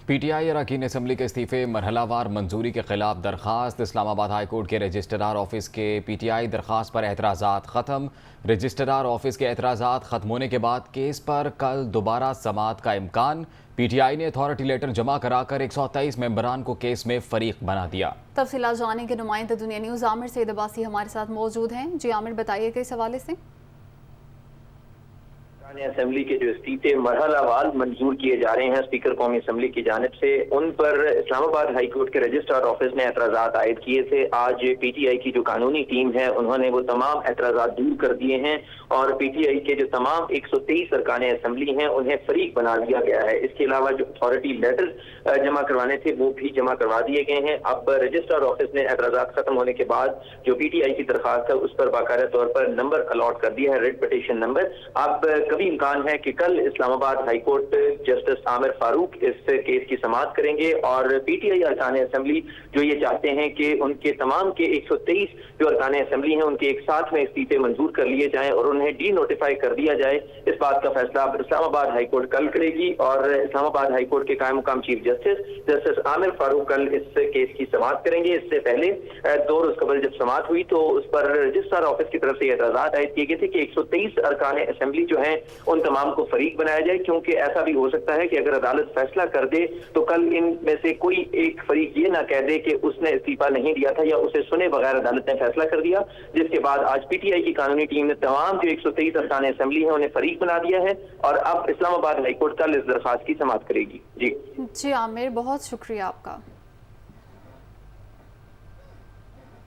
P T I اراکین assembly کے استعفے مرحلہ وار منظوری کے خلاف درخواست۔ اسلام آباد ہائی کورٹ کے رجسٹرار آفس کے پی ٹی آئی درخواست پر اعتراضات ختم۔ رجسٹرار آفس کے اعتراضات ختم ہونے کے بعد کیس پر کل دوبارہ سماعت کا امکان۔ پی ٹی آئی نے اتھارٹی لیٹر جمع کرا کر 123 ممبران کو کیس میں فریق بنا دیا۔ تفصیلات جانیں گے نمائندہ دنیا نیوز عامر سید عباسی ہمارے ساتھ موجود ہیں۔ جی عامر، بتائیے کہ اس حوالے سے اسمبلی کے جو استعفے مرحلہ وار منظور کیے جا رہے ہیں اسپیکر قومی اسمبلی کی جانب سے، ان پر اسلام آباد ہائی کورٹ کے رجسٹرار آفس نے اعتراضات عائد کیے تھے۔ آج پی ٹی آئی کی جو قانونی ٹیم ہے انہوں نے وہ تمام اعتراضات دور کر دیے ہیں اور پی ٹی آئی کے جو تمام 123 ارکان اسمبلی ہیں انہیں فریق بنا دیا گیا ہے۔ اس کے علاوہ جو اتھارٹی لیٹر جمع کروانے تھے وہ بھی جمع کروا دیے گئے ہیں۔ اب رجسٹرار آفس نے اعتراضات ختم ہونے کے بعد جو پی ٹی آئی کی درخواست ہے اس پر باقاعدہ طور پر نمبر الاٹ کر دیا ہے، ریٹ پٹیشن نمبر۔ اب کبھی امکان ہے کہ کل اسلام آباد ہائی کورٹ جسٹس عامر فاروق اس کیس کی سماعت کریں گے اور پی ٹی آئی ارکان اسمبلی جو یہ چاہتے ہیں کہ ان کے تمام کے 123 جو ارکان اسمبلی ہیں ان کے ایک ساتھ میں استعفے منظور کر لیے جائیں اور انہیں ڈی نوٹیفائی کر دیا جائے۔ اس بات کا فیصلہ اسلام آباد ہائی کورٹ کل کرے گی اور اسلام آباد ہائی کورٹ کے قائم مقام چیف جسٹس عامر فاروق کل اس کیس کی سماعت کریں گے۔ اس سے پہلے 2 روز قبل جب سماعت ہوئی تو اس پر رجسٹرار آفس کی طرف سے اعتراضات عائد کیے گئے تھے کہ 123 ارکان اسمبلی جو ہیں ان تمام کو فریق بنایا جائے، کیونکہ ایسا بھی ہو سکتا ہے کہ اگر عدالت فیصلہ کر دے تو کل ان میں سے کوئی ایک فریق یہ نہ کہہ دے کہ اس نے استعفیٰ نہیں دیا تھا یا اسے سنے بغیر عدالت نے فیصلہ کر دیا، جس کے بعد آج پی ٹی آئی کی قانونی ٹیم نے تمام جو 123 ارکان اسمبلی ہیں انہیں فریق بنا دیا ہے اور اب اسلام آباد ہائی کورٹ کل اس درخواست کی سماعت کرے گی۔ جی عامر، بہت شکریہ آپ کا۔